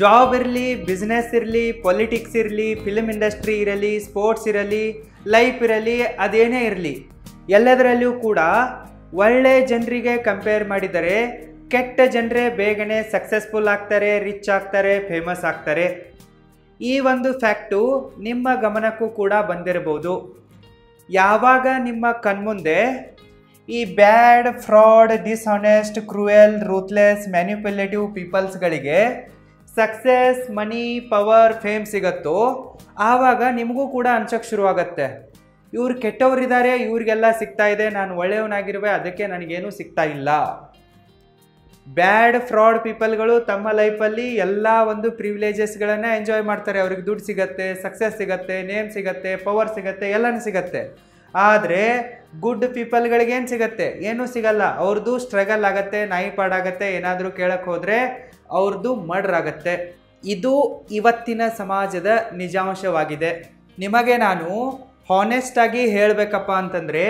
Job ಇರಲಿ, business ಇರಲಿ, politics ಇರಲಿ, ಫಿಲ್ಮ್ ಇಂಡಸ್ಟ್ರಿ ಇರಲಿ, ಸ್ಪೋರ್ಟ್ಸ್ ಇರಲಿ, ಲೈಫ್ ಇರಲಿ, ಅದೇನೇ ಇರಲಿ, ಎಲ್ಲದರಲ್ಲಿಯೂ ಕೂಡ ಒಳ್ಳೆ ಜನರಿಗೆ ಕಂಪೇರ್ ಮಾಡಿದರೆ ಕೆಟ್ಟ ಜನರೇ ಬೇಗನೆ ಸಕ್ಸಸ್ಫುಲ್ ಆಗ್ತಾರೆ, ರಿಚ್ ಆಗ್ತಾರೆ, ಫೇಮಸ್ ಆಗ್ತಾರೆ. ಈ ಒಂದು ಫ್ಯಾಕ್ಟು ನಿಮ್ಮ ಗಮನಕ್ಕೂ ಕೂಡ ಬಂದಿರಬಹುದು. ಯಾವಾಗ ನಿಮ್ಮ ಕಣ್ಮುಂದೆ ಈ bad, fraud, dishonest, cruel, ruthless, manipulative ಪೀಪಲ್ಸ್ಗಳಿಗೆ ಸಕ್ಸಸ್, ಮನಿ, ಪವರ್, ಫೇಮ್ ಸಿಗತ್ತೋ ಆವಾಗ ನಿಮಗೂ ಕೂಡ ಅನ್ಸೋಕ್ಕೆ ಶುರುವಾಗತ್ತೆ, ಇವ್ರು ಕೆಟ್ಟವರಿದ್ದಾರೆ, ಇವ್ರಿಗೆಲ್ಲ ಸಿಗ್ತಾ ಇದೆ, ನಾನು ಒಳ್ಳೆಯವನಾಗಿರುವೆ, ಅದಕ್ಕೆ ನನಗೇನು ಸಿಗ್ತಾ ಇಲ್ಲ. ಬ್ಯಾಡ್, ಫ್ರಾಡ್ ಪೀಪಲ್ಗಳು ತಮ್ಮ ಲೈಫಲ್ಲಿ ಎಲ್ಲ ಒಂದು ಪ್ರಿವಿಲೇಜಸ್ಗಳನ್ನು ಎಂಜಾಯ್ ಮಾಡ್ತಾರೆ. ಅವ್ರಿಗೆ ದುಡ್ಡು ಸಿಗತ್ತೆ, ಸಕ್ಸಸ್ ಸಿಗತ್ತೆ, ನೇಮ್ ಸಿಗತ್ತೆ, ಪವರ್ ಸಿಗತ್ತೆ, ಎಲ್ಲನೂ ಸಿಗತ್ತೆ. ಆದರೆ ಗುಡ್ ಪೀಪಲ್ಗಳಿಗೇನು ಸಿಗತ್ತೆ? ಏನೂ ಸಿಗಲ್ಲ. ಅವ್ರದ್ದು ಸ್ಟ್ರಗಲ್ ಆಗತ್ತೆ, ನಾಯಿ ಪಾಡಾಗತ್ತೆ, ಏನಾದರೂ ಕೇಳಕ್ಕೆ ಹೋದರೆ ಅವ್ರದ್ದು ಮರ್ಡರ್ ಆಗತ್ತೆ. ಇದು ಇವತ್ತಿನ ಸಮಾಜದ ನಿಜಾಂಶವಾಗಿದೆ. ನಿಮಗೆ ನಾನು ಹಾನೆಸ್ಟಾಗಿ ಹೇಳಬೇಕಪ್ಪ ಅಂತಂದರೆ,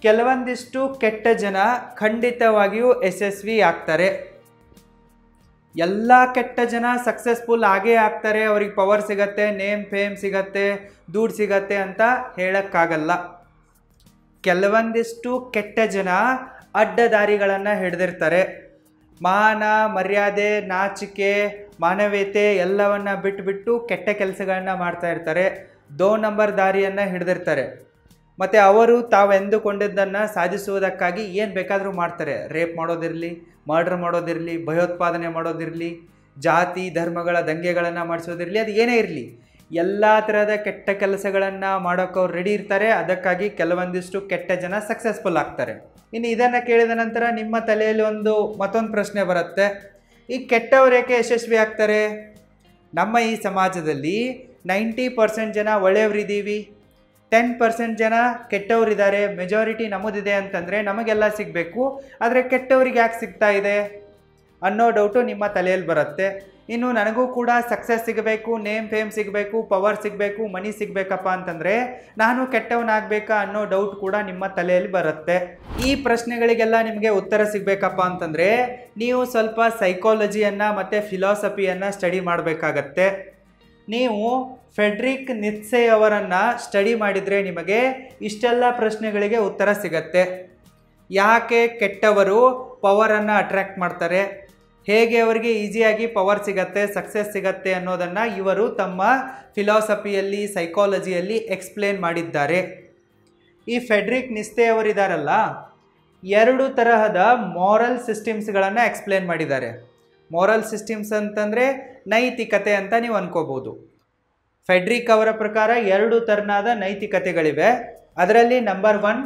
ಕೆಲವೊಂದಿಷ್ಟು ಕೆಟ್ಟ ಜನ ಖಂಡಿತವಾಗಿಯೂ ಯಶಸ್ವಿ ಆಗ್ತಾರೆ. ಎಲ್ಲ ಕೆಟ್ಟ ಜನ ಸಕ್ಸಸ್ಫುಲ್ ಆಗೇ ಆಗ್ತಾರೆ, ಅವ್ರಿಗೆ ಪವರ್ ಸಿಗತ್ತೆ, ನೇಮ್ ಫೇಮ್ ಸಿಗತ್ತೆ, ದುಡ್ಡು ಸಿಗತ್ತೆ ಅಂತ ಹೇಳೋಕ್ಕಾಗಲ್ಲ. ಕೆಲವೊಂದಿಷ್ಟು ಕೆಟ್ಟ ಜನ ಅಡ್ಡ ದಾರಿಗಳನ್ನು ಹಿಡಿದಿರ್ತಾರೆ. ಮಾನ, ಮರ್ಯಾದೆ, ನಾಚಿಕೆ, ಮಾನವೀಯತೆ ಎಲ್ಲವನ್ನ ಬಿಟ್ಟು ಕೆಟ್ಟ ಕೆಲಸಗಳನ್ನ ಮಾಡ್ತಾ ಇರ್ತಾರೆ. 2 ನಂಬರ್ ದಾರಿಯನ್ನು ಹಿಡಿದಿರ್ತಾರೆ. ಮತ್ತು ಅವರು ತಾವು ಎಂದುಕೊಂಡಿದ್ದನ್ನು ಸಾಧಿಸುವುದಕ್ಕಾಗಿ ಏನು ಬೇಕಾದರೂ ಮಾಡ್ತಾರೆ. ರೇಪ್ ಮಾಡೋದಿರಲಿ, ಮರ್ಡರ್ ಮಾಡೋದಿರಲಿ, ಭಯೋತ್ಪಾದನೆ ಮಾಡೋದಿರಲಿ, ಜಾತಿ ಧರ್ಮಗಳ ದಂಗೆಗಳನ್ನು ಮಾಡಿಸೋದಿರಲಿ, ಅದು ಏನೇ ಇರಲಿ, ಎಲ್ಲ ಥರದ ಕೆಟ್ಟ ಕೆಲಸಗಳನ್ನು ಮಾಡೋಕ್ಕೆ ಅವ್ರು ರೆಡಿ ಇರ್ತಾರೆ. ಅದಕ್ಕಾಗಿ ಕೆಲವೊಂದಿಷ್ಟು ಕೆಟ್ಟ ಜನ ಸಕ್ಸಸ್ಫುಲ್ ಆಗ್ತಾರೆ. ಇನ್ನು ಇದನ್ನು ಕೇಳಿದ ನಂತರ ನಿಮ್ಮ ತಲೆಯಲ್ಲಿ ಮತ್ತೊಂದು ಪ್ರಶ್ನೆ ಬರುತ್ತೆ, ಈ ಕೆಟ್ಟವರು ಏಕೆ ಯಶಸ್ವಿ ಆಗ್ತಾರೆ? ನಮ್ಮ ಈ ಸಮಾಜದಲ್ಲಿ 90% ಜನ ಒಳ್ಳೆಯವರಿದ್ದೀವಿ, 10% ಜನ ಕೆಟ್ಟವರಿದ್ದಾರೆ, ಮೆಜಾರಿಟಿ ನಮ್ಮದಿದೆ ಅಂತಂದರೆ ನಮಗೆಲ್ಲ ಸಿಗಬೇಕು, ಆದರೆ ಕೆಟ್ಟವರಿಗೆ ಯಾಕೆ ಸಿಗ್ತಾ ಇದೆ ಅನ್ನೋ ಡೌಟು ನಿಮ್ಮ ತಲೆಯಲ್ಲಿ ಬರುತ್ತೆ. ಇನ್ನು ನನಗೂ ಕೂಡ ಸಕ್ಸಸ್ ಸಿಗಬೇಕು, ನೇಮ್ ಫೇಮ್ ಸಿಗಬೇಕು, ಪವರ್ ಸಿಗಬೇಕು, ಮನಿ ಸಿಗಬೇಕಪ್ಪ ಅಂತಂದರೆ ನಾನು ಕೆಟ್ಟವನಾಗಬೇಕಾ ಅನ್ನೋ ಡೌಟ್ ಕೂಡ ನಿಮ್ಮ ತಲೆಯಲ್ಲಿ ಬರುತ್ತೆ. ಈ ಪ್ರಶ್ನೆಗಳಿಗೆಲ್ಲ ನಿಮಗೆ ಉತ್ತರ ಸಿಗಬೇಕಪ್ಪ ಅಂತಂದರೆ ನೀವು ಸ್ವಲ್ಪ ಸೈಕಾಲಜಿಯನ್ನು ಮತ್ತು ಫಿಲಾಸಫಿಯನ್ನು ಸ್ಟಡಿ ಮಾಡಬೇಕಾಗತ್ತೆ. ನೀವು ಫ್ರೆಡ್ರಿಕ್ ನಿತ್ಸೆ ಅವರನ್ನು ಸ್ಟಡಿ ಮಾಡಿದರೆ ನಿಮಗೆ ಇಷ್ಟೆಲ್ಲ ಪ್ರಶ್ನೆಗಳಿಗೆ ಉತ್ತರ ಸಿಗತ್ತೆ. ಯಾಕೆ ಕೆಟ್ಟವರು ಪವರನ್ನು ಅಟ್ರ್ಯಾಕ್ಟ್ ಮಾಡ್ತಾರೆ, ಹೇಗೆ ಅವರಿಗೆ ಈಸಿಯಾಗಿ ಪವರ್ ಸಿಗತ್ತೆ, ಸಕ್ಸಸ್ ಸಿಗತ್ತೆ ಅನ್ನೋದನ್ನು ಇವರು ತಮ್ಮ ಫಿಲಾಸಫಿಯಲ್ಲಿ, ಸೈಕಾಲಜಿಯಲ್ಲಿ ಎಕ್ಸ್ಪ್ಲೇನ್ ಮಾಡಿದ್ದಾರೆ. ಈ ಫ್ರೆಡ್ರಿಕ್ ನಿತ್ಸೆ ಅವರಿದ್ದಾರಲ್ಲ, 2 ತರಹದ ಮಾರಲ್ ಸಿಸ್ಟಮ್ಸ್ಗಳನ್ನು ಎಕ್ಸ್ಪ್ಲೇನ್ ಮಾಡಿದ್ದಾರೆ. ಮಾರಲ್ ಸಿಸ್ಟಮ್ಸ್ ಅಂತಂದರೆ ನೈತಿಕತೆ ಅಂತ ನೀವು ಅನ್ಕೋಬೋದು. ಫ್ರೆಡ್ರಿಕ್ ಅವರ ಪ್ರಕಾರ 2 ಥರನಾದ ನೈತಿಕತೆಗಳಿವೆ. ಅದರಲ್ಲಿ number 1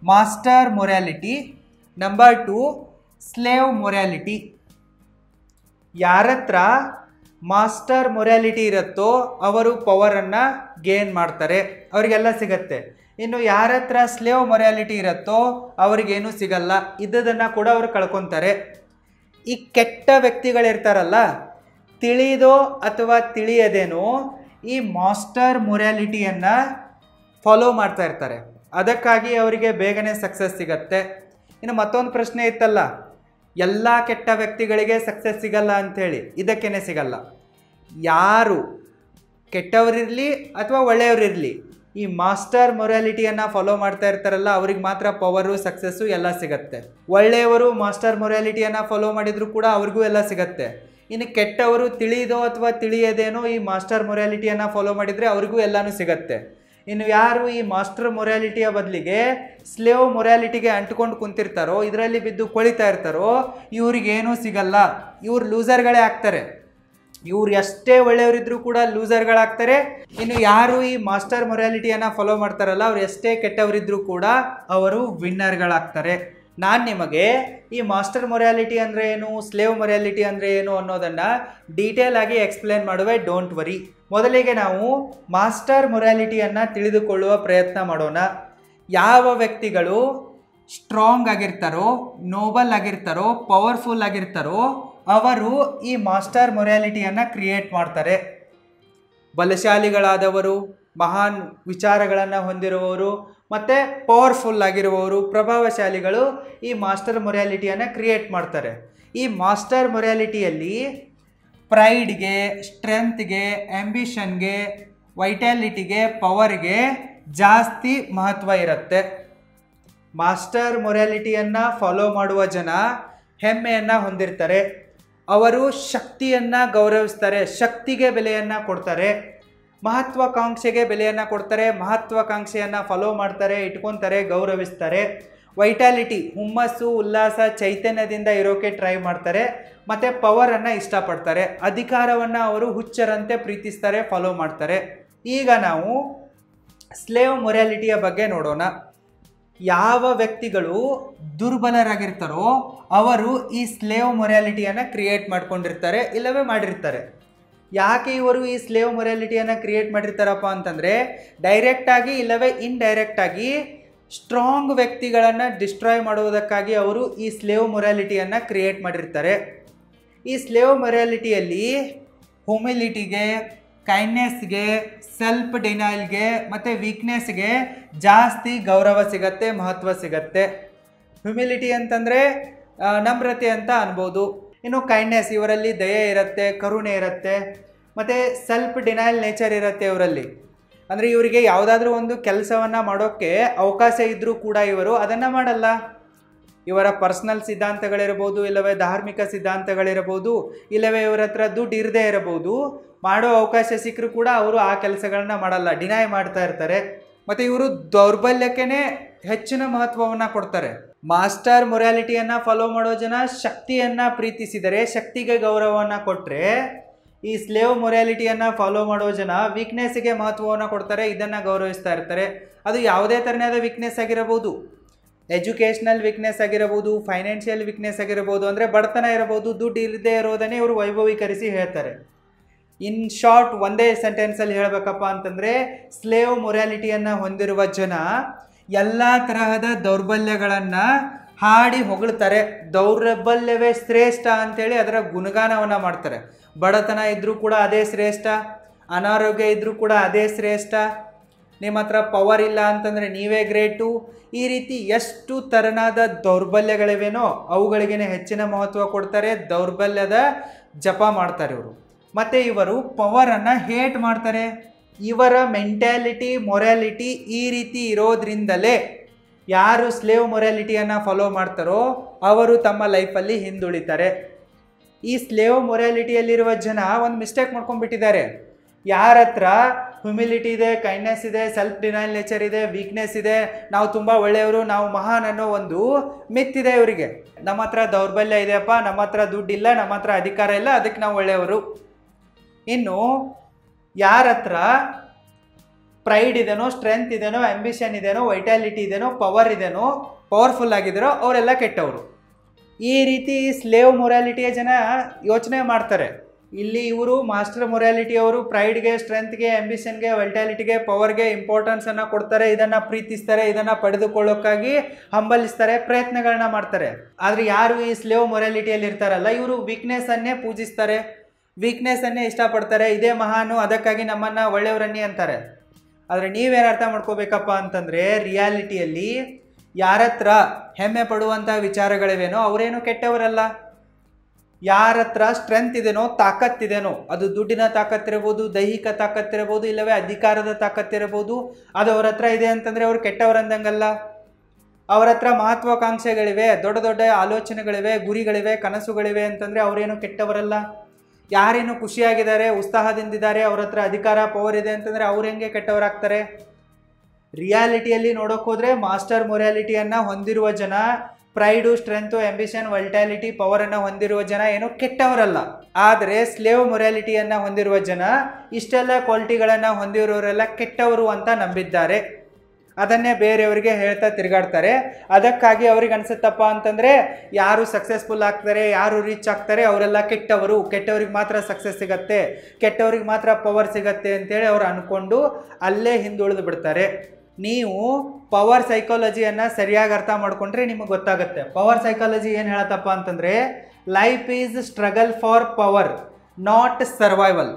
master morality, number 2 slave morality. ಯಾರತ್ರ ಮಾಸ್ಟರ್ ಮೊರಾಲಿಟಿ ಇರುತ್ತೋ ಅವರು ಪವರನ್ನು ಗೇನ್ ಮಾಡ್ತಾರೆ, ಅವರಿಗೆಲ್ಲ ಸಿಗತ್ತೆ. ಇನ್ನು ಯಾರ ಹತ್ರ ಸ್ಲೇವ್ ಮೊರಾಲಿಟಿ ಇರುತ್ತೋ ಅವ್ರಿಗೇನು ಸಿಗಲ್ಲ, ಇದ್ದದನ್ನು ಕೂಡ ಅವರು ಕಳ್ಕೊತಾರೆ. ಈ ಕೆಟ್ಟ ವ್ಯಕ್ತಿಗಳಿರ್ತಾರಲ್ಲ, ತಿಳಿದೋ ಅಥವಾ ತಿಳಿಯದೇನೋ ಈ ಮಾಸ್ಟರ್ ಮೊರಾಲಿಟಿಯನ್ನು ಫಾಲೋ ಮಾಡ್ತಾ ಇರ್ತಾರೆ. ಅದಕ್ಕಾಗಿ ಅವರಿಗೆ ಬೇಗನೆ ಸಕ್ಸಸ್ ಸಿಗತ್ತೆ. ಇನ್ನು ಮತ್ತೊಂದು ಪ್ರಶ್ನೆ ಇತ್ತಲ್ಲ, ಎಲ್ಲ ಕೆಟ್ಟ ವ್ಯಕ್ತಿಗಳಿಗೆ ಸಕ್ಸಸ್ ಸಿಗಲ್ಲ ಅಂಥೇಳಿ, ಇದಕ್ಕೇನೆ ಸಿಗಲ್ಲ. ಯಾರು ಕೆಟ್ಟವರಿರಲಿ ಅಥವಾ ಒಳ್ಳೆಯವರಿರಲಿ, ಈ ಮಾಸ್ಟರ್ ಮೊರಾಲಿಟಿಯನ್ನು ಫಾಲೋ ಮಾಡ್ತಾ ಇರ್ತಾರಲ್ಲ ಅವ್ರಿಗೆ ಮಾತ್ರ ಪವರು, ಸಕ್ಸಸ್ಸು ಎಲ್ಲ ಸಿಗತ್ತೆ. ಒಳ್ಳೆಯವರು ಮಾಸ್ಟರ್ ಮೊರಾಲಿಟಿಯನ್ನು ಫಾಲೋ ಮಾಡಿದರೂ ಕೂಡ ಅವ್ರಿಗೂ ಎಲ್ಲ ಸಿಗತ್ತೆ. ಇನ್ನು ಕೆಟ್ಟವರು ತಿಳಿದೋ ಅಥವಾ ತಿಳಿಯದೇನೋ ಈ ಮಾಸ್ಟರ್ ಮೊರಾಲಿಟಿಯನ್ನು ಫಾಲೋ ಮಾಡಿದರೆ ಅವ್ರಿಗೂ ಎಲ್ಲನೂ ಸಿಗತ್ತೆ. ಇನ್ನು ಯಾರು ಈ ಮಾಸ್ಟರ್ ಮೊರಾಲಿಟಿಯ ಬದಲಿಗೆ ಸ್ಲೇವ್ ಮೊರಾಲಿಟಿಗೆ ಅಂಟ್ಕೊಂಡು ಕುಂತಿರ್ತಾರೋ, ಇದರಲ್ಲಿ ಬಿದ್ದು ಕೊಳಿತಾ ಇರ್ತಾರೋ, ಇವ್ರಿಗೇನೂ ಸಿಗಲ್ಲ, ಇವ್ರು ಲೂಸರ್ಗಳೇ ಆಗ್ತಾರೆ. ಇವ್ರು ಎಷ್ಟೇ ಒಳ್ಳೆಯವರಿದ್ರೂ ಕೂಡ ಲೂಸರ್ಗಳಾಗ್ತಾರೆ. ಇನ್ನು ಯಾರು ಈ ಮಾಸ್ಟರ್ ಮೊರಾಲಿಟಿಯನ್ನು ಫಾಲೋ ಮಾಡ್ತಾರಲ್ಲ ಅವ್ರು ಎಷ್ಟೇ ಕೆಟ್ಟವರಿದ್ರೂ ಕೂಡ ಅವರು ವಿನ್ನರ್ಗಳಾಗ್ತಾರೆ. ನಾನು ನಿಮಗೆ ಈ ಮಾಸ್ಟರ್ ಮೊರಾಲಿಟಿ ಅಂದರೆ ಏನು, ಸ್ಲೇವ್ ಮೊರಾಲಿಟಿ ಅಂದರೆ ಏನು ಅನ್ನೋದನ್ನು ಡೀಟೇಲ್ ಆಗಿ ಎಕ್ಸ್ಪ್ಲೇನ್ ಮಾಡುವೆ, ಡೋಂಟ್ ವರಿ. ಮೊದಲಿಗೆ ನಾವು ಮಾಸ್ಟರ್ ಮೊರಾಲಿಟಿಯನ್ನು ತಿಳಿದುಕೊಳ್ಳುವ ಪ್ರಯತ್ನ ಮಾಡೋಣ. ಯಾವ ವ್ಯಕ್ತಿಗಳು ಸ್ಟ್ರಾಂಗ್ ಆಗಿರ್ತಾರೋ, ನೋಬಲ್ ಆಗಿರ್ತಾರೋ, ಪವರ್ಫುಲ್ ಆಗಿರ್ತಾರೋ ಅವರು ಈ ಮಾಸ್ಟರ್ ಮೊರಾಲಿಟಿಯನ್ನು ಕ್ರಿಯೇಟ್ ಮಾಡ್ತಾರೆ. ಬಲಶಾಲಿಗಳಾದವರು, ಮಹಾನ್ ವಿಚಾರಗಳನ್ನು ಹೊಂದಿರುವವರು ಮತ್ತು ಪವರ್ಫುಲ್ ಆಗಿರುವವರು, ಪ್ರಭಾವಶಾಲಿಗಳು ಈ ಮಾಸ್ಟರ್ ಮೊರಾಲಿಟಿಯನ್ನು ಕ್ರಿಯೇಟ್ ಮಾಡ್ತಾರೆ. ಈ ಮಾಸ್ಟರ್ ಮೊರಾಲಿಟಿಯಲ್ಲಿ ಪ್ರೈಡ್ಗೆ, ಸ್ಟ್ರೆಂತ್ಗೆ, ಆಂಬಿಷನ್ಗೆ, ವೈಟಾಲಿಟಿಗೆ, ಪವರ್ಗೆ ಜಾಸ್ತಿ ಮಹತ್ವ ಇರುತ್ತೆ. ಮಾಸ್ಟರ್ ಮೊರಾಲಿಟಿಯನ್ನು ಫಾಲೋ ಮಾಡುವ ಜನ ಹೆಮ್ಮೆಯನ್ನು ಹೊಂದಿರ್ತಾರೆ. ಅವರು ಶಕ್ತಿಯನ್ನು ಗೌರವಿಸ್ತಾರೆ, ಶಕ್ತಿಗೆ ಬೆಲೆಯನ್ನು ಕೊಡ್ತಾರೆ, ಮಹತ್ವಾಕಾಂಕ್ಷೆಗೆ ಬೆಲೆಯನ್ನು ಕೊಡ್ತಾರೆ, ಮಹತ್ವಾಕಾಂಕ್ಷೆಯನ್ನು ಫಾಲೋ ಮಾಡ್ತಾರೆ, ಇಟ್ಕೊತಾರೆ, ಗೌರವಿಸ್ತಾರೆ. ವೈಟಾಲಿಟಿ, ಹುಮ್ಮಸ್ಸು, ಉಲ್ಲಾಸ, ಚೈತನ್ಯದಿಂದ ಇರೋಕೆ ಟ್ರೈ ಮಾಡ್ತಾರೆ. ಮತ್ತು ಪವರನ್ನು ಇಷ್ಟಪಡ್ತಾರೆ, ಅಧಿಕಾರವನ್ನು ಅವರು ಹುಚ್ಚರಂತೆ ಪ್ರೀತಿಸ್ತಾರೆ, ಫಾಲೋ ಮಾಡ್ತಾರೆ. ಈಗ ನಾವು ಸ್ಲೇವ್ ಮೊರಾಲಿಟಿಯ ಬಗ್ಗೆ ನೋಡೋಣ. ಯಾವ ವ್ಯಕ್ತಿಗಳು ದುರ್ಬಲರಾಗಿರ್ತಾರೋ ಅವರು ಈ ಸ್ಲೇವ್ ಮೊರಾಲಿಟಿಯನ್ನು ಕ್ರಿಯೇಟ್ ಮಾಡ್ಕೊಂಡಿರ್ತಾರೆ, ಇಲ್ಲವೇ ಮಾಡಿರ್ತಾರೆ. ಯಾಕೆ ಇವರು ಈ ಸ್ಲೇವ್ ಮೊರಾಲಿಟಿಯನ್ನು ಕ್ರಿಯೇಟ್ ಮಾಡಿರ್ತಾರಪ್ಪ ಅಂತಂದರೆ, ಡೈರೆಕ್ಟಾಗಿ ಇಲ್ಲವೇ ಇನ್ಡೈರೆಕ್ಟಾಗಿ ಸ್ಟ್ರಾಂಗ್ ವ್ಯಕ್ತಿಗಳನ್ನು ಡಿಸ್ಟ್ರಾಯ್ ಮಾಡುವುದಕ್ಕಾಗಿ ಅವರು ಈ ಸ್ಲೇವ್ ಮೊರಾಲಿಟಿಯನ್ನು ಕ್ರಿಯೇಟ್ ಮಾಡಿರ್ತಾರೆ. ಈ ಸ್ಲೇವ್ ಮೊರಾಲಿಟಿಯಲ್ಲಿ ಹ್ಯೂಮಿಲಿಟಿಗೆ, ಕೈಂಡ್ನೆಸ್ಗೆ, ಸೆಲ್ಫ್ ಡಿನೈಲ್ಗೆ ಮತ್ತು ವೀಕ್ನೆಸ್ಗೆ ಜಾಸ್ತಿ ಗೌರವ ಸಿಗತ್ತೆ, ಮಹತ್ವ ಸಿಗತ್ತೆ. ಹ್ಯೂಮಿಲಿಟಿ ಅಂತಂದರೆ ನಮ್ರತೆ ಅಂತ ಅನ್ಬೋದು. ಇನ್ನು ಕೈಂಡ್ನೆಸ್, ಇವರಲ್ಲಿ ದಯೆ ಇರುತ್ತೆ, ಕರುಣೆ ಇರುತ್ತೆ. ಮತ್ತು ಸೆಲ್ಫ್ ಡಿನೈಲ್ ನೇಚರ್ ಇರುತ್ತೆ ಇವರಲ್ಲಿ. ಅಂದರೆ ಇವರಿಗೆ ಯಾವುದಾದ್ರೂ ಒಂದು ಕೆಲಸವನ್ನು ಮಾಡೋಕ್ಕೆ ಅವಕಾಶ ಇದ್ದರೂ ಕೂಡ ಇವರು ಅದನ್ನು ಮಾಡಲ್ಲ. ಇವರ ಪರ್ಸ್ನಲ್ ಸಿದ್ಧಾಂತಗಳಿರ್ಬೋದು, ಇಲ್ಲವೇ ಧಾರ್ಮಿಕ ಸಿದ್ಧಾಂತಗಳಿರ್ಬೋದು, ಇಲ್ಲವೇ ಇವರ ಹತ್ರ ದುಡ್ಡು ಇರದೇ ಇರಬಹುದು, ಮಾಡೋ ಅವಕಾಶ ಸಿಕ್ಕರೂ ಕೂಡ ಅವರು ಆ ಕೆಲಸಗಳನ್ನ ಮಾಡಲ್ಲ, ಡಿನೈ ಮಾಡ್ತಾ ಇರ್ತಾರೆ. ಮತ್ತು ಇವರು ದೌರ್ಬಲ್ಯಕ್ಕೇ ಹೆಚ್ಚಿನ ಮಹತ್ವವನ್ನು ಕೊಡ್ತಾರೆ. ಮಾಸ್ಟರ್ ಮೊರಾಲಿಟಿಯನ್ನು ಫಾಲೋ ಮಾಡೋ ಜನ ಶಕ್ತಿಯನ್ನು ಪ್ರೀತಿಸಿದರೆ, ಶಕ್ತಿಗೆ ಗೌರವವನ್ನು ಕೊಟ್ಟರೆ, ಈ ಸ್ಲೇವ್ ಮೊರಾಲಿಟಿಯನ್ನು ಫಾಲೋ ಮಾಡೋ ಜನ ವೀಕ್ನೆಸ್ಗೆ ಮಹತ್ವವನ್ನು ಕೊಡ್ತಾರೆ, ಇದನ್ನು ಗೌರವಿಸ್ತಾ ಇರ್ತಾರೆ. ಅದು ಯಾವುದೇ ಥರನಾದ ವೀಕ್ನೆಸ್ ಆಗಿರಬಹುದು, ಎಜುಕೇಷ್ನಲ್ ವೀಕ್ನೆಸ್ ಆಗಿರಬಹುದು, ಫೈನಾನ್ಷಿಯಲ್ ವೀಕ್ನೆಸ್ ಆಗಿರಬಹುದು. ಅಂದರೆ ಬಡತನ ಇರಬಹುದು, ದುಡ್ಡು ಇರದೇ ಇರೋದನ್ನೇ ಇವರು ವೈಭವೀಕರಿಸಿ ಹೇಳ್ತಾರೆ. ಇನ್ ಶಾರ್ಟ್, ಒಂದೇ ಸೆಂಟೆನ್ಸಲ್ಲಿ ಹೇಳಬೇಕಪ್ಪ ಅಂತಂದರೆ, ಸ್ಲೇವ್ ಮೊರಾಲಿಟಿಯನ್ನು ಹೊಂದಿರುವ ಜನ ಎಲ್ಲ ತರಹದ ದೌರ್ಬಲ್ಯಗಳನ್ನು ಹಾಡಿ ಹೊಗಳ್ತಾರೆ. ದೌರ್ಬಲ್ಯವೇ ಶ್ರೇಷ್ಠ ಅಂಥೇಳಿ ಅದರ ಗುಣಗಾನವನ್ನು ಮಾಡ್ತಾರೆ. ಬಡತನ ಇದ್ದರೂ ಕೂಡ ಅದೇ ಶ್ರೇಷ್ಠ, ಅನಾರೋಗ್ಯ ಇದ್ದರೂ ಕೂಡ ಅದೇ ಶ್ರೇಷ್ಠ, ನಿಮ್ಮ ಹತ್ರ ಪವರ್ ಇಲ್ಲ ಅಂತಂದರೆ ನೀವೇ ಗ್ರೇಟು. ಈ ರೀತಿ ಎಷ್ಟು ಥರನಾದ ದೌರ್ಬಲ್ಯಗಳಿವೇನೋ ಅವುಗಳಿಗೇ ಹೆಚ್ಚಿನ ಮಹತ್ವ ಕೊಡ್ತಾರೆ, ದೌರ್ಬಲ್ಯದ ಜಪ ಮಾಡ್ತಾರೆ ಇವರು. ಮತ್ತು ಇವರು ಪವರನ್ನು ಹೇಟ್ ಮಾಡ್ತಾರೆ. ಇವರ ಮೆಂಟ್ಯಾಲಿಟಿ, ಮೊರಾಲಿಟಿ ಈ ರೀತಿ ಇರೋದ್ರಿಂದಲೇ ಯಾರು ಸ್ಲೇವ್ ಮೊರಾಲಿಟಿಯನ್ನು ಫಾಲೋ ಮಾಡ್ತಾರೋ ಅವರು ತಮ್ಮ ಲೈಫಲ್ಲಿ ಹಿಂದುಳಿತಾರೆ. ಈ ಸ್ಲೇವ್ ಮೊರಾಲಿಟಿಯಲ್ಲಿರುವ ಜನ ಒಂದು ಮಿಸ್ಟೇಕ್ ಮಾಡ್ಕೊಂಡ್ಬಿಟ್ಟಿದ್ದಾರೆ. ಯಾರ ಹತ್ರ ಹ್ಯೂಮಿಲಿಟಿ ಇದೆ, ಕೈಂಡ್ನೆಸ್ ಇದೆ, ಸೆಲ್ಫ್ ಡಿನೈಲ್ ನೇಚರ್ ಇದೆ, ವೀಕ್ನೆಸ್ ಇದೆ, ನಾವು ತುಂಬ ಒಳ್ಳೆಯವರು, ನಾವು ಮಹಾನ್ ಅನ್ನೋ ಒಂದು ಮಿತ್ ಇದೆ ಇವರಿಗೆ. ನಮ್ಮ ಹತ್ರ ದೌರ್ಬಲ್ಯ ಇದೆಯಪ್ಪ, ನಮ್ಮ ಹತ್ರ ದುಡ್ಡಿಲ್ಲ, ನಮ್ಮ ಹತ್ರ ಅಧಿಕಾರ ಇಲ್ಲ, ಅದಕ್ಕೆ ನಾವು ಒಳ್ಳೆಯವರು. ಇನ್ನು ಯಾರ ಹತ್ರ ಪ್ರೈಡ್ ಇದೆನೋ, ಸ್ಟ್ರೆಂತ್ ಇದೆನೋ, ಆಂಬಿಷನ್ ಇದೆನೋ, ವೈಟಾಲಿಟಿ ಇದೆನೋ, ಪವರ್ ಇದೆನೋ, ಪವರ್ಫುಲ್ ಆಗಿದ್ದಾರೋ ಅವರೆಲ್ಲ ಕೆಟ್ಟವರು. ಈ ರೀತಿ ಸ್ಲೇವ್ ಮೊರಾಲಿಟಿಯ ಜನ ಯೋಚನೆ ಮಾಡ್ತಾರೆ. ಇಲ್ಲಿ ಇವರು ಮಾಸ್ಟರ್ ಮೊರಾಲಿಟಿಯವರು ಪ್ರೈಡ್ಗೆ, ಸ್ಟ್ರೆಂತ್ಗೆ, ಆಂಬಿಷನ್ಗೆ, ವೈಟಾಲಿಟಿಗೆ, ಪವರ್ಗೆ ಇಂಪಾರ್ಟೆನ್ಸನ್ನು ಕೊಡ್ತಾರೆ, ಇದನ್ನು ಪ್ರೀತಿಸ್ತಾರೆ, ಇದನ್ನು ಪಡೆದುಕೊಳ್ಳೋಕ್ಕಾಗಿ ಹಂಬಲಿಸ್ತಾರೆ, ಪ್ರಯತ್ನಗಳನ್ನ ಮಾಡ್ತಾರೆ. ಆದರೆ ಯಾರು ಈ ಸ್ಲೇವ್ ಮೊರಾಲಿಟಿಯಲ್ಲಿ ಇರ್ತಾರಲ್ಲ ಇವರು ವೀಕ್ನೆಸ್ಸನ್ನೇ ಪೂಜಿಸ್ತಾರೆ, ವೀಕ್ನೆಸ್ಸನ್ನೇ ಇಷ್ಟಪಡ್ತಾರೆ. ಇದೇ ಮಹಾನು, ಅದಕ್ಕಾಗಿ ನಮ್ಮನ್ನು ಒಳ್ಳೆಯವರನ್ನೇ ಅಂತಾರೆ. ಆದರೆ ನೀವೇನು ಅರ್ಥ ಮಾಡ್ಕೋಬೇಕಪ್ಪ ಅಂತಂದರೆ, ರಿಯಾಲಿಟಿಯಲ್ಲಿ ಯಾರ ಹತ್ರ ಹೆಮ್ಮೆ ಪಡುವಂಥ ವಿಚಾರಗಳಿವೇನೋ ಅವರೇನು ಕೆಟ್ಟವರಲ್ಲ. ಯಾರ ಹತ್ರ ಸ್ಟ್ರೆಂತ್ ಇದೆನೋ, ತಾಕತ್ತಿದೆನೋ, ಅದು ದುಡ್ಡಿನ ತಾಕತ್ತಿರಬಹುದು, ದೈಹಿಕ ತಾಕತ್ತಿರಬಹುದು, ಇಲ್ಲವೇ ಅಧಿಕಾರದ ತಾಕತ್ತಿರಬಹುದು, ಅದು ಅವ್ರ ಹತ್ರ ಇದೆ ಅಂತಂದರೆ ಅವ್ರು ಕೆಟ್ಟವರಂದಂಗಲ್ಲ. ಅವರ ಹತ್ರ ಮಹತ್ವಾಕಾಂಕ್ಷೆಗಳಿವೆ, ದೊಡ್ಡ ದೊಡ್ಡ ಆಲೋಚನೆಗಳಿವೆ, ಗುರಿಗಳಿವೆ, ಕನಸುಗಳಿವೆ ಅಂತಂದರೆ ಅವರೇನು ಕೆಟ್ಟವರಲ್ಲ. ಯಾರೇನು ಖುಷಿಯಾಗಿದ್ದಾರೆ, ಉತ್ಸಾಹದಿಂದಿದ್ದಾರೆ, ಅವ್ರ ಹತ್ರ ಅಧಿಕಾರ, ಪವರ್ ಇದೆ ಅಂತಂದರೆ ಅವ್ರು ಹೆಂಗೆ ಕೆಟ್ಟವರಾಗ್ತಾರೆ? ರಿಯಾಲಿಟಿಯಲ್ಲಿ ನೋಡೋಕೆ ಹೋದರೆ ಮಾಸ್ಟರ್ ಮೊರಾಲಿಟಿಯನ್ನು ಹೊಂದಿರುವ ಜನ, ಪ್ರೈಡು, ಸ್ಟ್ರೆಂತು, ಆಂಬಿಷನ್, ವೈಟಾಲಿಟಿ, ಪವರನ್ನು ಹೊಂದಿರುವ ಜನ ಏನು ಕೆಟ್ಟವರಲ್ಲ. ಆದರೆ ಸ್ಲೇವ್ ಮೊರಾಲಿಟಿಯನ್ನು ಹೊಂದಿರುವ ಜನ ಇಷ್ಟೆಲ್ಲ ಕ್ವಾಲಿಟಿಗಳನ್ನು ಹೊಂದಿರೋರೆಲ್ಲ ಕೆಟ್ಟವರು ಅಂತ ನಂಬಿದ್ದಾರೆ. ಅದನ್ನೇ ಬೇರೆಯವರಿಗೆ ಹೇಳ್ತಾ ತಿರುಗಾಡ್ತಾರೆ. ಅದಕ್ಕಾಗಿ ಅವ್ರಿಗೆ ಅನಿಸುತ್ತಪ್ಪ ಅಂತಂದರೆ, ಯಾರು ಸಕ್ಸಸ್ಫುಲ್ ಆಗ್ತಾರೆ, ಯಾರು ರೀಚ್ ಆಗ್ತಾರೆ ಅವರೆಲ್ಲ ಕೆಟ್ಟವರು, ಕೆಟ್ಟವ್ರಿಗೆ ಮಾತ್ರ ಸಕ್ಸಸ್ ಸಿಗತ್ತೆ, ಕೆಟ್ಟವ್ರಿಗೆ ಮಾತ್ರ ಪವರ್ ಸಿಗತ್ತೆ ಅಂತೇಳಿ ಅವ್ರು ಅಂದ್ಕೊಂಡು ಅಲ್ಲೇ ಹಿಂದುಳಿದು ಬಿಡ್ತಾರೆ. ನೀವು ಪವರ್ ಸೈಕಾಲಜಿಯನ್ನು ಸರಿಯಾಗಿ ಅರ್ಥ ಮಾಡಿಕೊಂಡ್ರೆ ನಿಮಗೆ ಗೊತ್ತಾಗುತ್ತೆ. ಪವರ್ ಸೈಕಾಲಜಿ ಏನು ಹೇಳತ್ತಪ್ಪ ಅಂತಂದರೆ, life is struggle for power, not survival.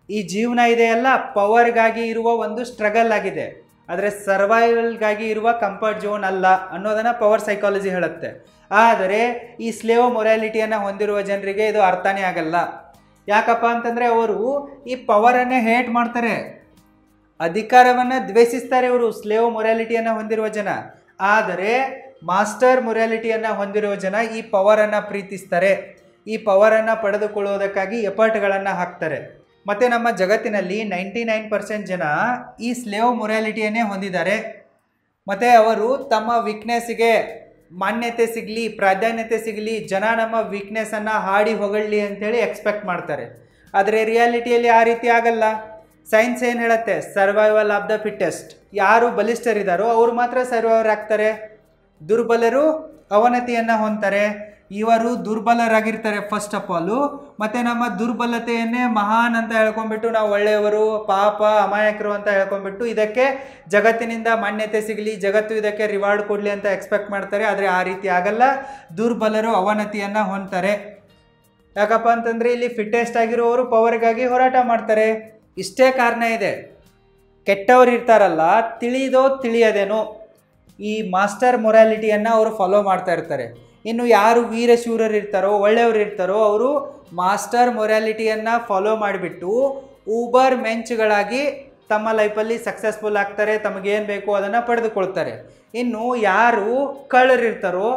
ಈ ಜೀವನ ಇದೆಯಲ್ಲ ಪವರ್ಗಾಗಿ ಇರುವ ಒಂದು ಸ್ಟ್ರಗಲ್ ಆಗಿದೆ, ಆದರೆ ಸರ್ವೈವಲ್ಗಾಗಿ ಇರುವ ಕಂಫರ್ಟ್ ಝೋನ್ ಅಲ್ಲ ಅನ್ನೋದನ್ನು ಪವರ್ ಸೈಕಾಲಜಿ ಹೇಳುತ್ತೆ. ಆದರೆ ಈ ಸ್ಲೇವ್ ಮೊರಾಲಿಟಿಯನ್ನು ಹೊಂದಿರುವ ಜನರಿಗೆ ಇದು ಅರ್ಥನೇ ಆಗಲ್ಲ. ಯಾಕಪ್ಪ ಅಂತಂದರೆ ಅವರು ಈ ಪವರನ್ನೇ ಹೇಟ್ ಮಾಡ್ತಾರೆ, ಅಧಿಕಾರವನ್ನು ದ್ವೇಷಿಸ್ತಾರೆ ಇವರು, ಸ್ಲೇವ್ ಮೊರಾಲಿಟಿಯನ್ನು ಹೊಂದಿರುವ ಜನ. ಆದರೆ ಮಾಸ್ಟರ್ ಮೊರಾಲಿಟಿಯನ್ನು ಹೊಂದಿರುವ ಜನ ಈ ಪವರನ್ನು ಪ್ರೀತಿಸ್ತಾರೆ, ಈ ಪವರನ್ನು ಪಡೆದುಕೊಳ್ಳುವುದಕ್ಕಾಗಿ ಎಫರ್ಟ್ಗಳನ್ನು ಹಾಕ್ತಾರೆ. ಮತ್ತು ನಮ್ಮ ಜಗತ್ತಿನಲ್ಲಿ 99% ಜನ ಈ ಸ್ಲೇವ್ ಮೊರಾಲಿಟಿಯನ್ನೇ ಹೊಂದಿದ್ದಾರೆ. ಮತ್ತು ಅವರು ತಮ್ಮ ವೀಕ್ನೆಸ್ಸಿಗೆ ಮಾನ್ಯತೆ ಸಿಗಲಿ, ಪ್ರಾಧಾನ್ಯತೆ ಸಿಗಲಿ, ಜನ ನಮ್ಮ ವೀಕ್ನೆಸ್ಸನ್ನು ಹಾಡಿ ಹೊಗಳಿ ಅಂಥೇಳಿ ಎಕ್ಸ್ಪೆಕ್ಟ್ ಮಾಡ್ತಾರೆ. ಆದರೆ ರಿಯಾಲಿಟಿಯಲ್ಲಿ ಆ ರೀತಿ ಆಗಲ್ಲ. ಸೈನ್ಸ್ ಏನು ಹೇಳುತ್ತೆ? Survival of the fittest. ಯಾರು ಬಲಿಷ್ಠರಿದ್ದಾರೋ ಅವರು ಮಾತ್ರ ಸರ್ವೈವರ್ ಆಗ್ತಾರೆ, ದುರ್ಬಲರು ಅವನತಿಯನ್ನು ಹೊಂದ್ತಾರೆ. ಇವರು ದುರ್ಬಲರಾಗಿರ್ತಾರೆ ಫಸ್ಟ್ ಆಫ್ ಆಲು. ಮತ್ತು ನಮ್ಮ ದುರ್ಬಲತೆಯನ್ನೇ ಮಹಾನ್ ಅಂತ ಹೇಳ್ಕೊಂಡ್ಬಿಟ್ಟು ನಾವು ಒಳ್ಳೆಯವರು, ಪಾಪ, ಅಮಾಯಕರು ಅಂತ ಹೇಳ್ಕೊಂಡ್ಬಿಟ್ಟು ಇದಕ್ಕೆ ಜಗತ್ತಿನಿಂದ ಮಾನ್ಯತೆ ಸಿಗಲಿ, ಜಗತ್ತು ಇದಕ್ಕೆ ರಿವಾರ್ಡ್ ಕೊಡಲಿ ಅಂತ ಎಕ್ಸ್ಪೆಕ್ಟ್ ಮಾಡ್ತಾರೆ. ಆದರೆ ಆ ರೀತಿ ಆಗಲ್ಲ, ದುರ್ಬಲರು ಅವನತಿಯನ್ನು ಹೊಂದ್ತಾರೆ. ಯಾಕಪ್ಪ ಅಂತಂದರೆ ಇಲ್ಲಿ ಫಿಟ್ಟೆಸ್ಟ್ ಆಗಿರೋರು ಪವರ್ಗಾಗಿ ಹೋರಾಟ ಮಾಡ್ತಾರೆ. ಇಷ್ಟೇ ಕಾರಣ ಇದೆ. ಕೆಟ್ಟವರು ಇರ್ತಾರಲ್ಲ, ತಿಳಿದೋ ತಿಳಿಯದೇನೋ ಈ ಮಾಸ್ಟರ್ ಮೊರಾಲಿಟಿಯನ್ನು ಅವರು ಫಾಲೋ ಮಾಡ್ತಾ ಇರ್ತಾರೆ. ಇನ್ನು ಯಾರು ವೀರಶೂರರು ಇರ್ತಾರೋ, ಒಳ್ಳೆಯವರು ಇರ್ತಾರೋ, ಅವರು ಮಾಸ್ಟರ್ ಮೊರಾಲಿಟಿಯನ್ನು ಫಾಲೋ ಮಾಡಿಬಿಟ್ಟು ಊಬರ್ ಮೆಂಚ್ಗಳಾಗಿ ತಮ್ಮ ಲೈಫಲ್ಲಿ ಸಕ್ಸಸ್ಫುಲ್ ಆಗ್ತಾರೆ, ತಮಗೇನು ಬೇಕು ಅದನ್ನು ಪಡೆದುಕೊಳ್ತಾರೆ. ಇನ್ನು ಯಾರು ಕಳ್ಳರಿರ್ತಾರೋ,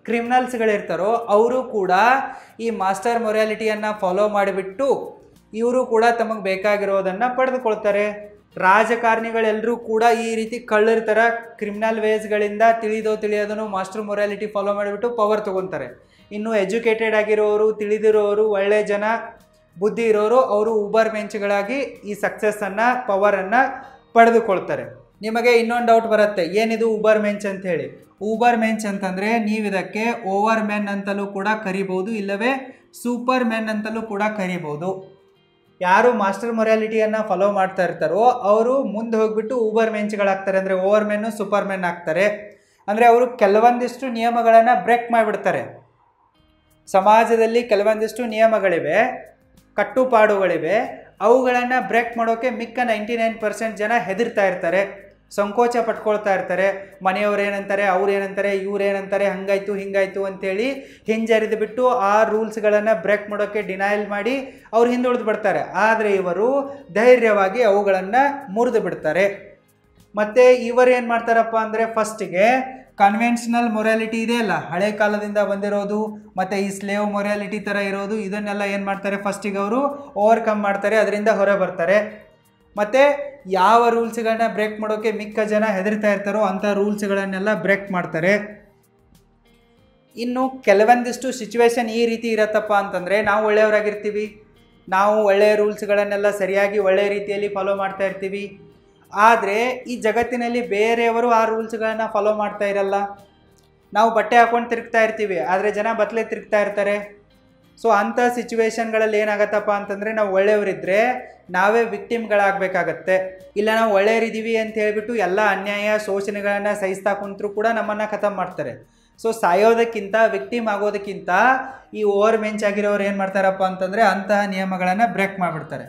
ಕ್ರಿಮಿನಲ್ಸ್ಗಳಿರ್ತಾರೋ, ಅವರು ಕೂಡ ಈ ಮಾಸ್ಟರ್ ಮೊರಾಲಿಟಿಯನ್ನು ಫಾಲೋ ಮಾಡಿಬಿಟ್ಟು ಇವರು ಕೂಡ ತಮಗೆ ಬೇಕಾಗಿರೋದನ್ನು ಪಡೆದುಕೊಳ್ತಾರೆ. ರಾಜಕಾರಣಿಗಳೆಲ್ಲರೂ ಕೂಡ ಈ ರೀತಿ ಕಳ್ಳರ ಥರ ಕ್ರಿಮಿನಲ್ ವೇಸ್ಗಳಿಂದ ತಿಳಿದೋ ತಿಳಿಯೋದನ್ನು ಮಾಸ್ಟರ್ ಮೊರಾಲಿಟಿ ಫಾಲೋ ಮಾಡಿಬಿಟ್ಟು ಪವರ್ ತೊಗೊತಾರೆ. ಇನ್ನು ಎಜುಕೇಟೆಡ್ ಆಗಿರೋರು, ತಿಳಿದಿರೋರು, ಒಳ್ಳೆಯ ಜನ, ಬುದ್ಧಿ ಇರೋರು, ಅವರು ಊಬರ್ ಮೆಂಚ್ಗಳಾಗಿ ಈ ಸಕ್ಸಸ್ಸನ್ನು, ಪವರನ್ನು ಪಡೆದುಕೊಳ್ತಾರೆ. ನಿಮಗೆ ಇನ್ನೊಂದು ಡೌಟ್ ಬರುತ್ತೆ, ಏನಿದು ಊಬರ್ ಮೆಂಚ್ ಅಂಥೇಳಿ. ಊಬರ್ ಮೆಂಚ್ ಅಂತಂದರೆ ನೀವು ಇದಕ್ಕೆ ಓವರ್ ಮೆನ್ ಅಂತಲೂ ಕೂಡ ಕರಿಬೋದು, ಇಲ್ಲವೇ ಸೂಪರ್ ಮೆನ್ ಅಂತಲೂ ಕೂಡ ಕರಿಬೋದು. ಯಾರು ಮಾಸ್ಟರ್ ಮೊರಾಲಿಟಿಯನ್ನು ಫಾಲೋ ಮಾಡ್ತಾ ಇರ್ತಾರೋ ಅವರು ಮುಂದೆ ಹೋಗಿಬಿಟ್ಟು ಊಬರ್ ಮೆಂಚ್ಗಳಾಗ್ತಾರೆ. ಅಂದರೆ ಓವರ್ ಮೆನ್ನು, ಸೂಪರ್ ಮೆನ್ ಆಗ್ತಾರೆ. ಅಂದರೆ ಅವರು ಕೆಲವೊಂದಿಷ್ಟು ನಿಯಮಗಳನ್ನು ಬ್ರೇಕ್ ಮಾಡಿಬಿಡ್ತಾರೆ. ಸಮಾಜದಲ್ಲಿ ಕೆಲವೊಂದಿಷ್ಟು ನಿಯಮಗಳಿವೆ, ಕಟ್ಟುಪಾಡುಗಳಿವೆ, ಅವುಗಳನ್ನು ಬ್ರೇಕ್ ಮಾಡೋಕ್ಕೆ ಮಿಕ್ಕ 99% ಜನ ಹೆದರ್ತಾ ಇರ್ತಾರೆ, ಸಂಕೋಚ ಪಟ್ಕೊಳ್ತಾ ಇರ್ತಾರೆ. ಮನೆಯವ್ರು ಏನಂತಾರೆ, ಅವ್ರು ಏನಂತಾರೆ, ಇವ್ರು ಏನಂತಾರೆ, ಹಂಗಾಯ್ತು ಹಿಂಗಾಯ್ತು ಅಂತೇಳಿ ಹಿಂಜರಿದು ಬಿಟ್ಟು ಆ ರೂಲ್ಸ್ಗಳನ್ನು ಬ್ರೇಕ್ ಮಾಡೋಕ್ಕೆ ಡಿನೈಲ್ ಮಾಡಿ ಅವ್ರು ಹಿಂದುಳಿದು ಬಿಡ್ತಾರೆ. ಆದರೆ ಇವರು ಧೈರ್ಯವಾಗಿ ಅವುಗಳನ್ನು ಮುರಿದು ಬಿಡ್ತಾರೆ. ಮತ್ತು ಇವರು ಏನು ಮಾಡ್ತಾರಪ್ಪ ಅಂದರೆ ಫಸ್ಟಿಗೆ ಕನ್ವೆನ್ಷನಲ್ ಮೊರಾಲಿಟಿ ಇದೆಯಲ್ಲ, ಹಳೆ ಕಾಲದಿಂದ ಬಂದಿರೋದು, ಮತ್ತು ಈ ಸ್ಲೇವ್ ಮೊರಾಲಿಟಿ ಥರ ಇರೋದು, ಇದನ್ನೆಲ್ಲ ಏನು ಮಾಡ್ತಾರೆ, ಫಸ್ಟಿಗೆ ಅವರು ಓವರ್ಕಮ್ ಮಾಡ್ತಾರೆ, ಅದರಿಂದ ಹೊರ ಬರ್ತಾರೆ. ಮತ್ತು ಯಾವ ರೂಲ್ಸ್ಗಳನ್ನ ಬ್ರೇಕ್ ಮಾಡೋಕ್ಕೆ ಮಿಕ್ಕ ಜನ ಹೆದರ್ತಾ ಇರ್ತಾರೋ ಅಂಥ ರೂಲ್ಸ್ಗಳನ್ನೆಲ್ಲ ಬ್ರೇಕ್ ಮಾಡ್ತಾರೆ. ಇನ್ನು ಕೆಲವೊಂದಿಷ್ಟು ಸಿಚುವೇಶನ್ ಈ ರೀತಿ ಇರತ್ತಪ್ಪ ಅಂತಂದರೆ, ನಾವು ಒಳ್ಳೆಯವರಾಗಿರ್ತೀವಿ, ನಾವು ಒಳ್ಳೆಯ ರೂಲ್ಸ್ಗಳನ್ನೆಲ್ಲ ಸರಿಯಾಗಿ ಒಳ್ಳೆಯ ರೀತಿಯಲ್ಲಿ ಫಾಲೋ ಮಾಡ್ತಾ ಇರ್ತೀವಿ. ಆದರೆ ಈ ಜಗತ್ತಿನಲ್ಲಿ ಬೇರೆಯವರು ಆ ರೂಲ್ಸ್ಗಳನ್ನು ಫಾಲೋ ಮಾಡ್ತಾ ಇರಲ್ಲ. ನಾವು ಬಟ್ಟೆ ಹಾಕ್ಕೊಂಡು ತಿರುಗ್ತಾ ಇರ್ತೀವಿ, ಆದರೆ ಜನ ಬತ್ತಲೆ ತಿರುಗ್ತಾ ಇರ್ತಾರೆ. ಸೊ ಅಂಥ ಸಿಚುವೇಶನ್ಗಳಲ್ಲಿ ಏನಾಗತ್ತಪ್ಪ ಅಂತಂದರೆ, ನಾವು ಒಳ್ಳೆಯವರಿದ್ದರೆ ನಾವೇ ವಿಕ್ಟಿಮ್ಗಳಾಗಬೇಕಾಗತ್ತೆ. ಇಲ್ಲ ನಾವು ಒಳ್ಳೆಯವರಿದ್ದೀವಿ ಅಂತ ಹೇಳಿಬಿಟ್ಟು ಎಲ್ಲ ಅನ್ಯಾಯ ಶೋಷಣೆಗಳನ್ನು ಸಹಿಸ್ತಾ ಕುಂತರೂ ಕೂಡ ನಮ್ಮನ್ನು ಖತಮ್ ಮಾಡ್ತಾರೆ. ಸೊ ಸಾಯೋದಕ್ಕಿಂತ, ವಿಕ್ಟಿಮ್ ಆಗೋದಕ್ಕಿಂತ ಈ ಓವರ್ ಮೆಂಚ್ ಆಗಿರೋರು ಏನು ಮಾಡ್ತಾರಪ್ಪ ಅಂತಂದರೆ ಅಂತಹ ನಿಯಮಗಳನ್ನು ಬ್ರೇಕ್ ಮಾಡಿಬಿಡ್ತಾರೆ.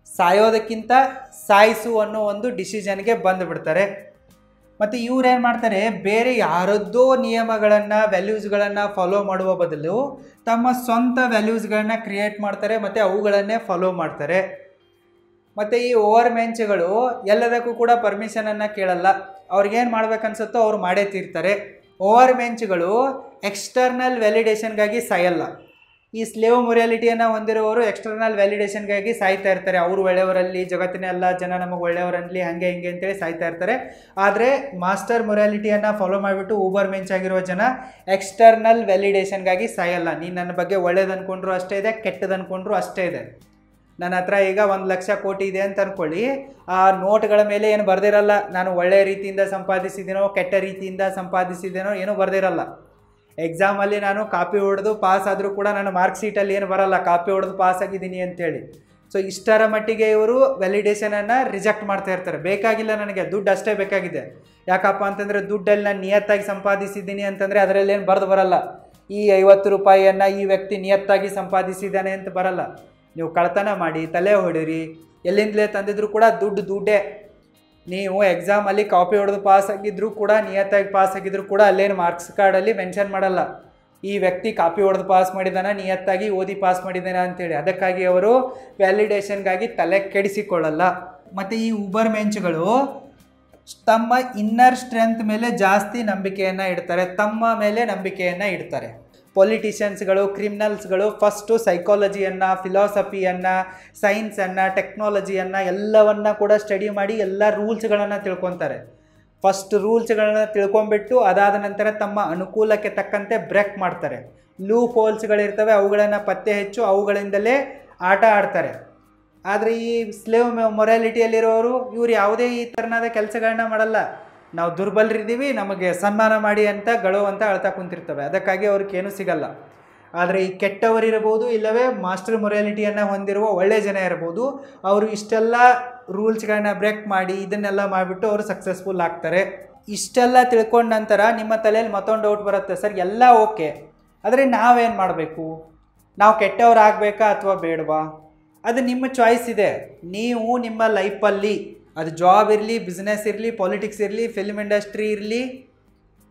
ಸಾಯೋದಕ್ಕಿಂತ ಸಾಯಿಸು ಅನ್ನೋ ಒಂದು ಡಿಸಿಷನ್ಗೆ ಬಂದುಬಿಡ್ತಾರೆ. ಮತ್ತು ಇವ್ರು ಏನು ಮಾಡ್ತಾರೆ, ಬೇರೆ ಯಾರದ್ದೋ ನಿಯಮಗಳನ್ನು, ವ್ಯಾಲ್ಯೂಸ್ಗಳನ್ನು ಫಾಲೋ ಮಾಡುವ ಬದಲು ತಮ್ಮ ಸ್ವಂತ ವ್ಯಾಲ್ಯೂಸ್ಗಳನ್ನ ಕ್ರಿಯೇಟ್ ಮಾಡ್ತಾರೆ ಮತ್ತು ಅವುಗಳನ್ನೇ ಫಾಲೋ ಮಾಡ್ತಾರೆ. ಮತ್ತು ಈ ಓವರ್ ಮೆಂಚ್ಗಳು ಎಲ್ಲದಕ್ಕೂ ಕೂಡ ಪರ್ಮಿಷನನ್ನು ಕೇಳಲ್ಲ, ಅವ್ರಿಗೇನು ಮಾಡ್ಬೇಕನ್ಸುತ್ತೋ ಅವ್ರು ಮಾಡೇ ತೀರ್ತಾರೆ. Over ಮೆಂಚ್ಗಳು external ವ್ಯಾಲಿಡೇಷನ್ಗಾಗಿ ಸಾಯಲ್ಲ. ಈ ಸ್ಲೇವ್ ಮೊರಾಲಿಟಿಯನ್ನು ಹೊಂದಿರುವವರು ಎಕ್ಸ್ಟರ್ನಲ್ ವ್ಯಾಲಿಡೇಷನ್ಗಾಗಿ ಸಾಯ್ತಾ ಇರ್ತಾರೆ. ಅವರು ಒಳ್ಳೆಯವರಲ್ಲಿ, ಜಗತ್ತಿನ ಎಲ್ಲ ಜನ ನಮಗೆ ಒಳ್ಳೆಯವರಲ್ಲಿ, ಹಾಗೆ ಹಿಂಗೆ ಅಂತೇಳಿ ಸಾಯ್ತಾ ಇರ್ತಾರೆ. ಆದರೆ ಮಾಸ್ಟರ್ ಮೊರಾಲಿಟಿಯನ್ನು ಫಾಲೋ ಮಾಡಿಬಿಟ್ಟು ಊಬರ್ ಮೆಂಚ್ ಆಗಿರುವ ಜನ ಎಕ್ಸ್ಟರ್ನಲ್ ವ್ಯಾಲಿಡೇಷನ್ಗಾಗಿ ಸಾಯಲ್ಲ. ನೀನು ನನ್ನ ಬಗ್ಗೆ ಒಳ್ಳೇದು ಅಂದ್ಕೊಂಡ್ರು ಅಷ್ಟೇ ಇದೆ, ಕೆಟ್ಟದ್ದು ಅಂದ್ಕೊಂಡ್ರು ಅಷ್ಟೇ ಇದೆ. ನನ್ನ ಹತ್ರ ಈಗ 1,00,000 ಕೋಟಿ ಇದೆ ಅಂತ ಅಂದ್ಕೊಳ್ಳಿ, ಆ ನೋಟ್ಗಳ ಮೇಲೆ ಏನು ಬರೆದಿರಲ್ಲ ನಾನು ಒಳ್ಳೆಯ ರೀತಿಯಿಂದ ಸಂಪಾದಿಸಿದ್ದೀನೋ ಕೆಟ್ಟ ರೀತಿಯಿಂದ ಸಂಪಾದಿಸಿದ್ದೇನೋ ಏನೂ ಬರೆದಿರಲ್ಲ. ಎಕ್ಸಾಮಲ್ಲಿ ನಾನು ಕಾಪಿ ಹೊಡೆದು ಪಾಸ್ ಆದರೂ ಕೂಡ ನನ್ನ ಮಾರ್ಕ್ ಶೀಟಲ್ಲಿ ಏನು ಬರಲ್ಲ ಕಾಪಿ ಹೊಡೆದು ಪಾಸ್ ಆಗಿದ್ದೀನಿ ಅಂಥೇಳಿ. ಸೊ ಇಷ್ಟರ ಮಟ್ಟಿಗೆ ಇವರು ವ್ಯಾಲಿಡೇಷನನ್ನು ರಿಜೆಕ್ಟ್ ಮಾಡ್ತಾ ಇರ್ತಾರೆ. ಬೇಕಾಗಿಲ್ಲ ನನಗೆ, ದುಡ್ಡು ಅಷ್ಟೇ ಬೇಕಾಗಿದೆ. ಯಾಕಪ್ಪ ಅಂತಂದರೆ ದುಡ್ಡಲ್ಲಿ ನಾನು ನಿಯತ್ತಾಗಿ ಸಂಪಾದಿಸಿದ್ದೀನಿ ಅಂತಂದರೆ ಅದರಲ್ಲಿ ಏನು ಬರೆದು ಬರಲ್ಲ, ಈ 50 ರೂಪಾಯಿಯನ್ನು ಈ ವ್ಯಕ್ತಿ ನಿಯತ್ತಾಗಿ ಸಂಪಾದಿಸಿದ್ದಾನೆ ಅಂತ ಬರಲ್ಲ. ನೀವು ಕಳ್ತನ ಮಾಡಿ, ತಲೆ ಹೊಡೀರಿ, ಎಲ್ಲಿಂದಲೇ ತಂದಿದ್ರು ಕೂಡ ದುಡ್ಡೇ. ನೀವು ಎಕ್ಸಾಮಲ್ಲಿ ಕಾಪಿ ಹೊಡೆದು ಪಾಸ್ ಆಗಿದ್ದರೂ ಕೂಡ, ನಿಯತ್ತಾಗಿ ಪಾಸ್ ಆಗಿದ್ದರೂ ಕೂಡ ಅಲ್ಲೇನು ಮಾರ್ಕ್ಸ್ ಕಾರ್ಡಲ್ಲಿ ಮೆನ್ಷನ್ ಮಾಡಲ್ಲ ಈ ವ್ಯಕ್ತಿ ಕಾಪಿ ಹೊಡೆದು ಪಾಸ್ ಮಾಡಿದಾನ, ನಿಯತ್ತಾಗಿ ಓದಿ ಪಾಸ್ ಮಾಡಿದಾನ ಅಂತೇಳಿ. ಅದಕ್ಕಾಗಿ ಅವರು ವ್ಯಾಲಿಡೇಷನ್ಗಾಗಿ ತಲೆ ಕೆಡಿಸಿಕೊಳ್ಳಲ್ಲ. ಮತ್ತು ಈ ಉಬರ್ ಮೆಂಚ್ಗಳು ತಮ್ಮ ಇನ್ನರ್ ಸ್ಟ್ರೆಂತ್ ಮೇಲೆ ಜಾಸ್ತಿ ನಂಬಿಕೆಯನ್ನು ಇಡ್ತಾರೆ, ತಮ್ಮ ಮೇಲೆ ನಂಬಿಕೆಯನ್ನು ಇಡ್ತಾರೆ. ಪೊಲಿಟಿಷಿಯನ್ಸ್ಗಳು, ಕ್ರಿಮಿನಲ್ಸ್ಗಳು ಫಸ್ಟು ಸೈಕಾಲಜಿಯನ್ನು, ಫಿಲಾಸಫಿಯನ್ನು, ಸೈನ್ಸನ್ನು, ಟೆಕ್ನಾಲಜಿಯನ್ನು ಎಲ್ಲವನ್ನ ಕೂಡ ಸ್ಟಡಿ ಮಾಡಿ ಎಲ್ಲ ರೂಲ್ಸ್ಗಳನ್ನು ತಿಳ್ಕೊತಾರೆ. ಫಸ್ಟ್ ರೂಲ್ಸ್ಗಳನ್ನು ತಿಳ್ಕೊಂಬಿಟ್ಟು ಅದಾದ ನಂತರ ತಮ್ಮ ಅನುಕೂಲಕ್ಕೆ ತಕ್ಕಂತೆ ಬ್ರೇಕ್ ಮಾಡ್ತಾರೆ. ಲೂಪ್ ಹೋಲ್ಸ್ಗಳಿರ್ತವೆ, ಅವುಗಳನ್ನು ಪತ್ತೆ ಹೆಚ್ಚು ಅವುಗಳಿಂದಲೇ ಆಟ ಆಡ್ತಾರೆ. ಆದರೆ ಈ ಸ್ಲೇವ್ ಮೊರಾಲಿಟಿಯಲ್ಲಿರೋರು ಇವ್ರು ಯಾವುದೇ ಈ ಥರನಾದ ಕೆಲಸಗಳನ್ನ ಮಾಡಲ್ಲ. ನಾವು ದುರ್ಬಲರಿದ್ದೀವಿ, ನಮಗೆ ಸನ್ಮಾನ ಮಾಡಿ ಅಂತ ಅಳ್ತಾ ಕುಂತಿರ್ತವೆ. ಅದಕ್ಕಾಗಿ ಅವ್ರಿಗೇನು ಸಿಗಲ್ಲ. ಆದರೆ ಈ ಕೆಟ್ಟವರಿರ್ಬೋದು, ಇಲ್ಲವೇ ಮಾಸ್ಟರ್ ಮೊರಾಲಿಟಿಯನ್ನು ಹೊಂದಿರುವ ಒಳ್ಳೆಯ ಜನ ಇರ್ಬೋದು, ಅವರು ಇಷ್ಟೆಲ್ಲ ರೂಲ್ಸ್ಗಳನ್ನ ಬ್ರೇಕ್ ಮಾಡಿ ಇದನ್ನೆಲ್ಲ ಮಾಡಿಬಿಟ್ಟು ಅವರು ಸಕ್ಸಸ್ಫುಲ್ ಆಗ್ತಾರೆ. ಇಷ್ಟೆಲ್ಲ ತಿಳ್ಕೊಂಡ ನಂತರ ನಿಮ್ಮ ತಲೆಯಲ್ಲಿ ಮತ್ತೊಂದು ಡೌಟ್ ಬರುತ್ತೆ, ಸರ್ ಎಲ್ಲ ಓಕೆ, ಆದರೆ ನಾವೇನು ಮಾಡಬೇಕು? ನಾವು ಕೆಟ್ಟವರಾಗಬೇಕಾ ಅಥವಾ ಬೇಡವಾ? ಅದು ನಿಮ್ಮ ಚಾಯ್ಸ್ ಇದೆ. ನೀವು ನಿಮ್ಮ ಲೈಫಲ್ಲಿ, ಅದು ಜಾಬ್ ಇರಲಿ, ಬಿಸ್ನೆಸ್ ಇರಲಿ, ಪಾಲಿಟಿಕ್ಸ್ ಇರಲಿ, ಫಿಲ್ಮ್ ಇಂಡಸ್ಟ್ರಿ ಇರಲಿ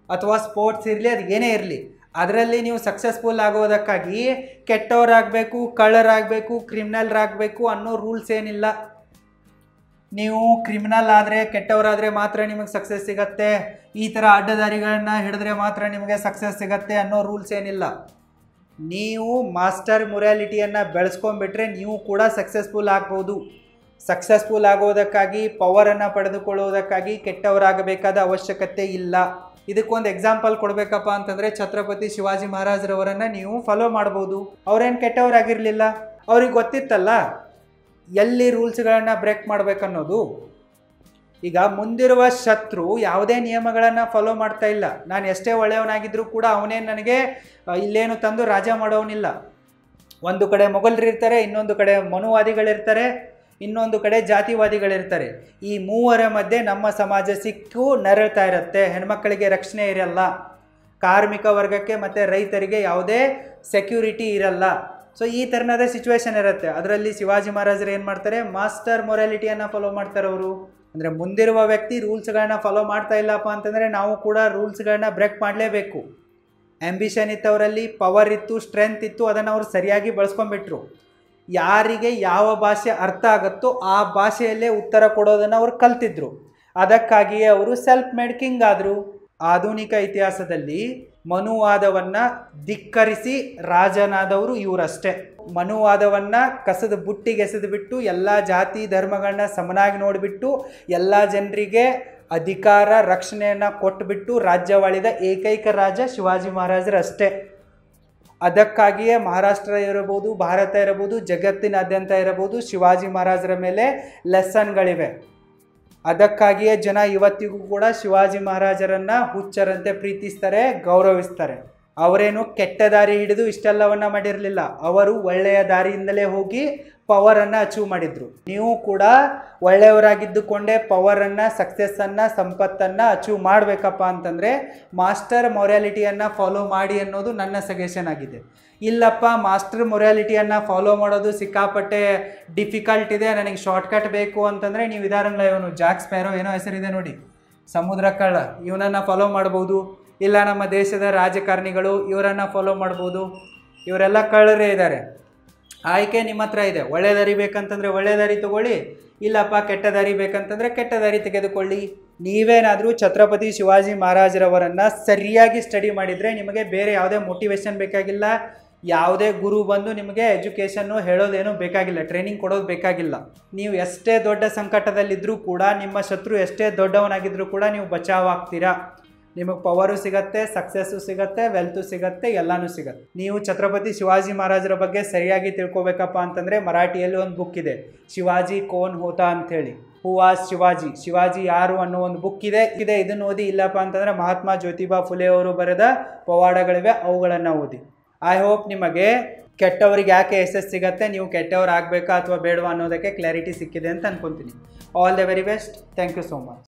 ಅಥವಾ ಸ್ಪೋರ್ಟ್ಸ್ ಇರಲಿ, ಅದು ಏನೇ ಇರಲಿ, ಅದರಲ್ಲಿ ನೀವು ಸಕ್ಸಸ್ಫುಲ್ ಆಗೋದಕ್ಕಾಗಿ ಕೆಟ್ಟವರಾಗಬೇಕು, ಕಳ್ಳರಾಗಬೇಕು, ಕ್ರಿಮಿನಲ್ರಾಗಬೇಕು ಅನ್ನೋ ರೂಲ್ಸ್ ಏನಿಲ್ಲ. ನೀವು ಕ್ರಿಮಿನಲ್ ಆದರೆ, ಕೆಟ್ಟವರಾದರೆ ಮಾತ್ರ ನಿಮಗೆ ಸಕ್ಸಸ್ ಸಿಗತ್ತೆ, ಈ ಥರ ಅಡ್ಡದಾರಿಗಳನ್ನ ಹಿಡಿದ್ರೆ ಮಾತ್ರ ನಿಮಗೆ ಸಕ್ಸಸ್ ಸಿಗತ್ತೆ ಅನ್ನೋ ರೂಲ್ಸ್ ಏನಿಲ್ಲ. ನೀವು ಮಾಸ್ಟರ್ ಮೊರಾಲಿಟಿಯನ್ನು ಬೆಳೆಸ್ಕೊಂಡ್ಬಿಟ್ರೆ ನೀವು ಕೂಡ ಸಕ್ಸಸ್ಫುಲ್ ಆಗ್ಬೋದು. ಸಕ್ಸಸ್ಫುಲ್ ಆಗೋದಕ್ಕಾಗಿ, ಪವರನ್ನು ಪಡೆದುಕೊಳ್ಳೋದಕ್ಕಾಗಿ ಕೆಟ್ಟವರಾಗಬೇಕಾದ ಅವಶ್ಯಕತೆ ಇಲ್ಲ. ಇದಕ್ಕೊಂದು ಎಕ್ಸಾಂಪಲ್ ಕೊಡಬೇಕಪ್ಪ ಅಂತಂದರೆ ಛತ್ರಪತಿ ಶಿವಾಜಿ ಮಹಾರಾಜರವರನ್ನು ನೀವು ಫಾಲೋ ಮಾಡ್ಬೋದು. ಅವರೇನು ಕೆಟ್ಟವರಾಗಿರಲಿಲ್ಲ, ಅವ್ರಿಗೆ ಗೊತ್ತಿತ್ತಲ್ಲ ಎಲ್ಲಿ ರೂಲ್ಸ್ಗಳನ್ನು ಬ್ರೇಕ್ ಮಾಡಬೇಕನ್ನೋದು. ಈಗ ಮುಂದಿರುವ ಶತ್ರು ಯಾವುದೇ ನಿಯಮಗಳನ್ನು ಫಾಲೋ ಮಾಡ್ತಾ ಇಲ್ಲ. ನಾನು ಎಷ್ಟೇ ಒಳ್ಳೆಯವನಾಗಿದ್ದರೂ ಕೂಡ ಅವನೇನು ನನಗೆ ಇಲ್ಲೇನು ತಂದು ರಾಜ ಮಾಡೋನಿಲ್ಲ. ಒಂದು ಕಡೆ ಮೊಘಲರಿರ್ತಾರೆ, ಇನ್ನೊಂದು ಕಡೆ ಮನುವಾದಿಗಳಿರ್ತಾರೆ, ಇನ್ನೊಂದು ಕಡೆ ಜಾತಿವಾದಿಗಳಿರ್ತಾರೆ. ಈ ಮೂವರ ಮಧ್ಯೆ ನಮ್ಮ ಸಮಾಜ ಸಿಕ್ಕು ನರಳ್ತಾ ಇರುತ್ತೆ. ಹೆಣ್ಮಕ್ಕಳಿಗೆ ರಕ್ಷಣೆ ಇರಲ್ಲ, ಕಾರ್ಮಿಕ ವರ್ಗಕ್ಕೆ ಮತ್ತು ರೈತರಿಗೆ ಯಾವುದೇ ಸೆಕ್ಯೂರಿಟಿ ಇರಲ್ಲ. ಸೊ ಈ ಥರನಾದ ಸಿಚುವೇಶನ್ ಇರುತ್ತೆ. ಅದರಲ್ಲಿ ಶಿವಾಜಿ ಮಹಾರಾಜರು ಏನು ಮಾಡ್ತಾರೆ, ಮಾಸ್ಟರ್ ಮೊರಾಲಿಟಿಯನ್ನು ಫಾಲೋ ಮಾಡ್ತಾರೆ. ಅವರು ಅಂದರೆ ಮುಂದಿರುವ ವ್ಯಕ್ತಿ ರೂಲ್ಸ್ಗಳನ್ನ ಫಾಲೋ ಮಾಡ್ತಾ ಇಲ್ಲಪ್ಪ ಅಂತಂದರೆ ನಾವು ಕೂಡ ರೂಲ್ಸ್ಗಳನ್ನ ಬ್ರೇಕ್ ಮಾಡಲೇಬೇಕು. ಆ್ಯಂಬಿಷನ್ ಇತ್ತು ಅವರಲ್ಲಿ, ಪವರ್ ಇತ್ತು, ಸ್ಟ್ರೆಂತ್ ಇತ್ತು, ಅದನ್ನು ಅವರು ಸರಿಯಾಗಿ ಬಳಸ್ಕೊಂಡ್ಬಿಟ್ರು. ಯಾರಿಗೆ ಯಾವ ಭಾಷೆ ಅರ್ಥ ಆಗುತ್ತೋ ಆ ಭಾಷೆಯಲ್ಲೇ ಉತ್ತರ ಕೊಡೋದನ್ನು ಅವರು ಕಲ್ತಿದ್ರು. ಅದಕ್ಕಾಗಿಯೇ ಅವರು ಸೆಲ್ಫ್ ಮೇಡ್ ಕಿಂಗ್ ಆದರು. ಆಧುನಿಕ ಇತಿಹಾಸದಲ್ಲಿ ಮನುವಾದವನ್ನು ಧಿಕ್ಕರಿಸಿ ರಾಜನಾದವರು ಇವರಷ್ಟೇ. ಮನುವಾದವನ್ನು ಕಸದ ಬುಟ್ಟಿಗೆ ಎಸೆದುಬಿಟ್ಟು ಎಲ್ಲ ಜಾತಿ ಧರ್ಮಗಳನ್ನ ಸಮನಾಗಿ ನೋಡಿಬಿಟ್ಟು ಎಲ್ಲ ಜನರಿಗೆ ಅಧಿಕಾರ ರಕ್ಷಣೆಯನ್ನು ಕೊಟ್ಟುಬಿಟ್ಟು ರಾಜ್ಯವಾಳಿದ ಏಕೈಕ ರಾಜ ಶಿವಾಜಿ ಮಹಾರಾಜರಷ್ಟೇ. ಅದಕ್ಕಾಗಿಯೇ ಮಹಾರಾಷ್ಟ್ರ ಇರಬಹುದು, ಭಾರತ ಇರಬಹುದು, ಜಗತ್ತಿನಾದ್ಯಂತ ಇರಬಹುದು, ಶಿವಾಜಿ ಮಹಾರಾಜರ ಮೇಲೆ ಲೆಸನ್ಗಳಿವೆ. ಅದಕ್ಕಾಗಿಯೇ ಜನ ಇವತ್ತಿಗೂ ಕೂಡ ಶಿವಾಜಿ ಮಹಾರಾಜರನ್ನು ಹುಚ್ಚರಂತೆ ಪ್ರೀತಿಸ್ತಾರೆ, ಗೌರವಿಸ್ತಾರೆ. ಅವರೇನು ಕೆಟ್ಟ ದಾರಿ ಹಿಡಿದು ಇಷ್ಟೆಲ್ಲವನ್ನ ಮಾಡಿರಲಿಲ್ಲ. ಅವರು ಒಳ್ಳೆಯ ದಾರಿಯಿಂದಲೇ ಹೋಗಿ ಪವರನ್ನು ಅಚೀವ್ ಮಾಡಿದರು. ನೀವು ಕೂಡ ಒಳ್ಳೆಯವರಾಗಿದ್ದುಕೊಂಡೇ ಪವರನ್ನು, ಸಕ್ಸಸ್ಸನ್ನು, ಸಂಪತ್ತನ್ನು ಅಚೀವ್ ಮಾಡಬೇಕಪ್ಪ ಅಂತಂದರೆ ಮಾಸ್ಟರ್ ಮೊರಾಲಿಟಿಯನ್ನು ಫಾಲೋ ಮಾಡಿ ಅನ್ನೋದು ನನ್ನ ಸಜೆಷನ್ ಆಗಿದೆ. ಇಲ್ಲಪ್ಪ ಮಾಸ್ಟರ್ ಮೊರಾಲಿಟಿಯನ್ನು ಫಾಲೋ ಮಾಡೋದು ಸಿಕ್ಕಾಪಟ್ಟೆ ಡಿಫಿಕಲ್ಟ್ ಇದೆ, ನನಗೆ ಶಾರ್ಟ್ಕಟ್ ಬೇಕು ಅಂತಂದರೆ ನೀವು ಇದಾರಲ್ಲ, ಇವನು ಜಾಕ್ ಸ್ಪ್ಯಾರೋ ಏನೋ ಹೆಸರಿದೆ ನೋಡಿ, ಸಮುದ್ರ ಕಳ್ಳ, ಇವನನ್ನು ಫಾಲೋ ಮಾಡ್ಬೋದು. ಇಲ್ಲ ನಮ್ಮ ದೇಶದ ರಾಜಕಾರಣಿಗಳು, ಇವರನ್ನು ಫಾಲೋ ಮಾಡ್ಬೋದು. ಇವರೆಲ್ಲ ಕಳ್ಳರೇ ಇದ್ದಾರೆ. ಆಯ್ಕೆ ನಿಮ್ಮ ಹತ್ರ ಇದೆ. ಒಳ್ಳೆ ದಾರಿ ಬೇಕಂತಂದರೆ ಒಳ್ಳೆ ದಾರಿ ತಗೊಳ್ಳಿ, ಇಲ್ಲಪ್ಪ ಕೆಟ್ಟ ದಾರಿ ಬೇಕಂತಂದರೆ ಕೆಟ್ಟ ದಾರಿ ತೆಗೆದುಕೊಳ್ಳಿ. ನೀವೇನಾದರೂ ಛತ್ರಪತಿ ಶಿವಾಜಿ ಮಹಾರಾಜರವರನ್ನು ಸರಿಯಾಗಿ ಸ್ಟಡಿ ಮಾಡಿದರೆ ನಿಮಗೆ ಬೇರೆ ಯಾವುದೇ ಮೋಟಿವೇಶನ್ ಬೇಕಾಗಿಲ್ಲ, ಯಾವುದೇ ಗುರು ಬಂದು ನಿಮಗೆ ಎಜುಕೇಷನ್ನು ಹೇಳೋದೇನು ಬೇಕಾಗಿಲ್ಲ, ಟ್ರೈನಿಂಗ್ ಕೊಡೋದು ಬೇಕಾಗಿಲ್ಲ. ನೀವು ಎಷ್ಟೇ ದೊಡ್ಡ ಸಂಕಟದಲ್ಲಿದ್ದರೂ ಕೂಡ, ನಿಮ್ಮ ಶತ್ರು ಎಷ್ಟೇ ದೊಡ್ಡವನಾಗಿದ್ದರೂ ಕೂಡ ನೀವು ಬಚಾವ್ ಆಗ್ತೀರಾ. ನಿಮಗೆ ಪವರು ಸಿಗತ್ತೆ, ಸಕ್ಸಸ್ಸು ಸಿಗತ್ತೆ, ವೆಲ್ತು ಸಿಗತ್ತೆ, ಎಲ್ಲನೂ ಸಿಗತ್ತೆ. ನೀವು ಛತ್ರಪತಿ ಶಿವಾಜಿ ಮಹಾರಾಜರ ಬಗ್ಗೆ ಸರಿಯಾಗಿ ತಿಳ್ಕೊಬೇಕಪ್ಪ ಅಂತಂದರೆ ಮರಾಠಿಯಲ್ಲಿ ಒಂದು ಬುಕ್ ಇದೆ, ಶಿವಾಜಿ ಕೋನ್ ಹೋತಾ ಅಂಥೇಳಿ, ಹೂ ವಾಸ್ ಶಿವಾಜಿ, ಶಿವಾಜಿ ಯಾರು ಅನ್ನೋ ಒಂದು ಬುಕ್ ಇದೆ. ಇದನ್ನು ಓದಿ. ಇಲ್ಲಪ್ಪ ಅಂತಂದರೆ ಮಹಾತ್ಮ ಜ್ಯೋತಿಬಾ ಫುಲೆ ಅವರು ಬರೆದ ಪವಾಡಗಳಿವೆ, ಅವುಗಳನ್ನು ಓದಿ. ಐ ಹೋಪ್ ನಿಮಗೆ ಕೆಟ್ಟವರಿಗೆ ಯಾಕೆ ಯಶಸ್ಸು ಸಿಗತ್ತೆ, ನೀವು ಕೆಟ್ಟವ್ರು ಆಗಬೇಕಾ ಅಥವಾ ಬೇಡವಾ ಅನ್ನೋದಕ್ಕೆ ಕ್ಲಾರಿಟಿ ಸಿಕ್ಕಿದೆ ಅಂತ ಅನ್ಕೊತೀನಿ. All the very best. Thank you so much.